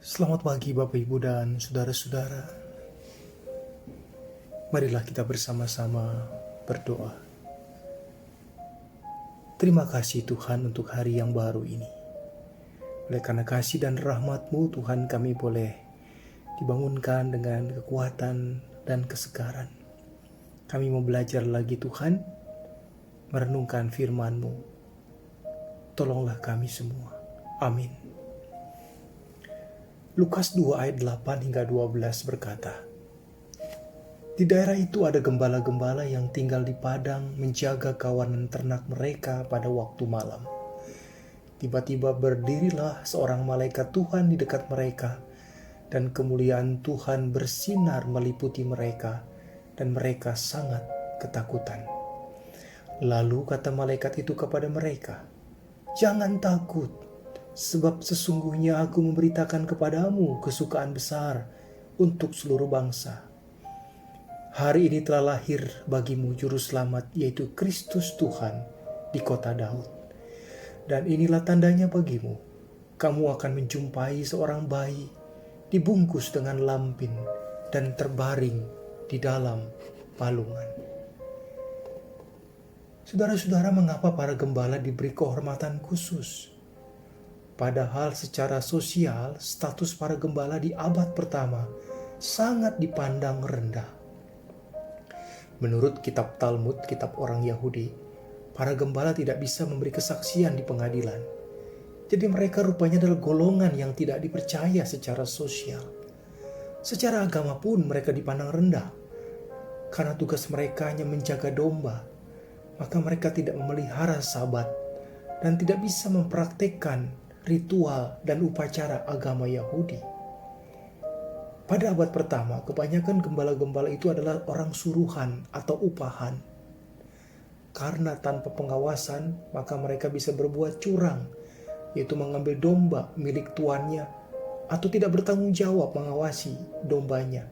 Selamat pagi Bapak Ibu dan saudara-saudara. Marilah kita bersama-sama berdoa. Terima kasih Tuhan untuk hari yang baru ini. Oleh karena kasih dan rahmat-Mu Tuhan, kami boleh dibangunkan dengan kekuatan dan kesegaran. Kami mau belajar lagi Tuhan, merenungkan firman-Mu. Tolonglah kami semua. Amin. Lukas 2 ayat 8 hingga 12 berkata, "Di daerah itu ada gembala-gembala yang tinggal di padang menjaga kawanan ternak mereka pada waktu malam. Tiba-tiba berdirilah seorang malaikat Tuhan di dekat mereka, dan kemuliaan Tuhan bersinar meliputi mereka, dan mereka sangat ketakutan. Lalu kata malaikat itu kepada mereka, 'Jangan takut. Sebab sesungguhnya aku memberitakan kepadamu kesukaan besar untuk seluruh bangsa. Hari ini telah lahir bagimu juru selamat, yaitu Kristus Tuhan di kota Daud. Dan inilah tandanya bagimu. Kamu akan menjumpai seorang bayi dibungkus dengan lampin dan terbaring di dalam palungan.'" Saudara-saudara, mengapa para gembala diberi kehormatan khusus? Padahal secara sosial, status para gembala di abad pertama sangat dipandang rendah. Menurut kitab Talmud, kitab orang Yahudi, para gembala tidak bisa memberi kesaksian di pengadilan. Jadi mereka rupanya adalah golongan yang tidak dipercaya secara sosial. Secara agama pun mereka dipandang rendah. Karena tugas mereka hanya menjaga domba, maka mereka tidak memelihara sabat dan tidak bisa mempraktekkan ritual dan upacara agama Yahudi. Pada abad pertama, kebanyakan gembala-gembala itu adalah orang suruhan atau upahan. Karena tanpa pengawasan, maka mereka bisa berbuat curang, yaitu mengambil domba milik tuannya atau tidak bertanggung jawab mengawasi dombanya.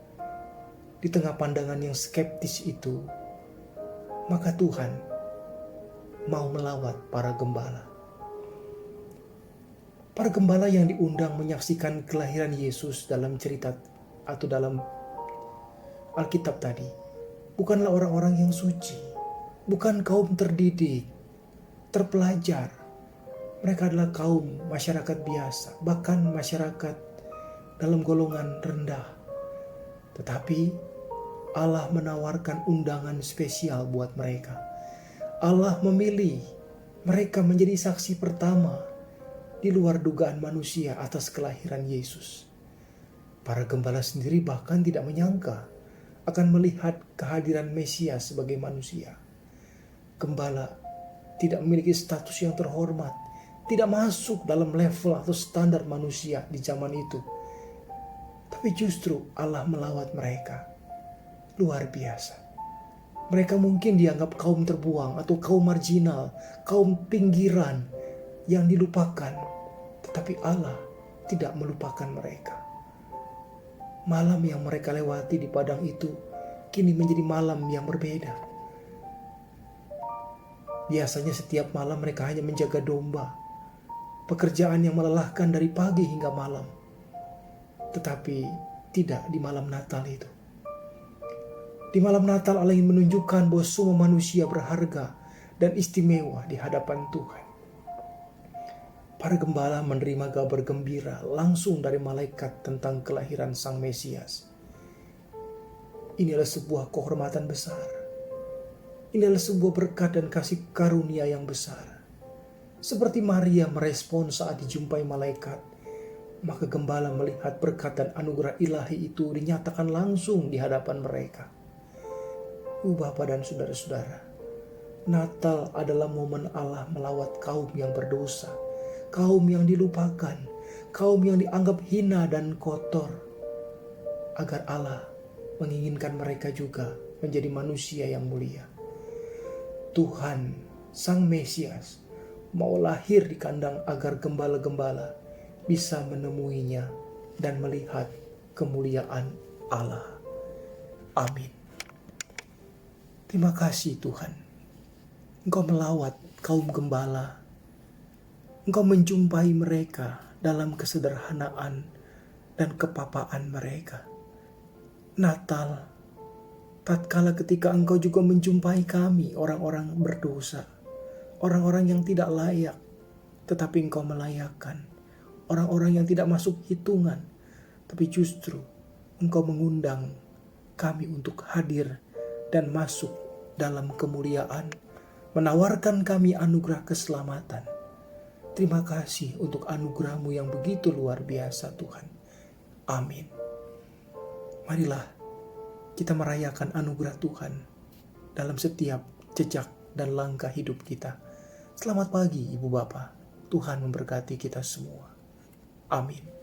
Di tengah pandangan yang skeptis itu, maka Tuhan mau melawat para gembala. Para gembala yang diundang menyaksikan kelahiran Yesus dalam cerita atau dalam Alkitab tadi bukanlah orang-orang yang suci, bukan kaum terdidik, terpelajar. Mereka adalah kaum masyarakat biasa, bahkan masyarakat dalam golongan rendah. Tetapi Allah menawarkan undangan spesial buat mereka. Allah memilih mereka menjadi saksi pertama di luar dugaan manusia atas kelahiran Yesus. Para gembala sendiri bahkan tidak menyangka akan melihat kehadiran Mesias sebagai manusia. Gembala tidak memiliki status yang terhormat, tidak masuk dalam level atau standar manusia di zaman itu. Tapi justru Allah melawat mereka. Luar biasa. Mereka mungkin dianggap kaum terbuang atau kaum marginal, kaum pinggiran yang dilupakan. Tetapi Allah tidak melupakan mereka. Malam yang mereka lewati di padang itu kini menjadi malam yang berbeda. Biasanya setiap malam mereka hanya menjaga domba, pekerjaan yang melelahkan dari pagi hingga malam. Tetapi tidak di malam Natal itu. Di malam Natal Allah ingin menunjukkan bahwa semua manusia berharga dan istimewa di hadapan Tuhan. Para gembala menerima kabar gembira langsung dari malaikat tentang kelahiran Sang Mesias. Ini adalah sebuah kehormatan besar. Ini adalah sebuah berkat dan kasih karunia yang besar. Seperti Maria merespon saat dijumpai malaikat, maka gembala melihat berkat dan anugerah ilahi itu dinyatakan langsung di hadapan mereka. Bapak dan saudara-saudara, Natal adalah momen Allah melawat kaum yang berdosa, kaum yang dilupakan, kaum yang dianggap hina dan kotor, agar Allah menginginkan mereka juga menjadi manusia yang mulia. Tuhan, Sang Mesias, mau lahir di kandang agar gembala-gembala bisa menemuinya dan melihat kemuliaan Allah. Amin. Terima kasih Tuhan. Engkau melawat kaum gembala. Engkau menjumpai mereka dalam kesederhanaan dan kepapaan mereka. Natal, tatkala ketika Engkau juga menjumpai kami, orang-orang berdosa, orang-orang yang tidak layak, tetapi Engkau melayakkan. Orang-orang yang tidak masuk hitungan, tapi justru Engkau mengundang kami untuk hadir dan masuk dalam kemuliaan, menawarkan kami anugerah keselamatan. Terima kasih untuk anugerah-Mu yang begitu luar biasa, Tuhan. Amin. Marilah kita merayakan anugerah Tuhan dalam setiap jejak dan langkah hidup kita. Selamat pagi Ibu Bapa, Tuhan memberkati kita semua. Amin.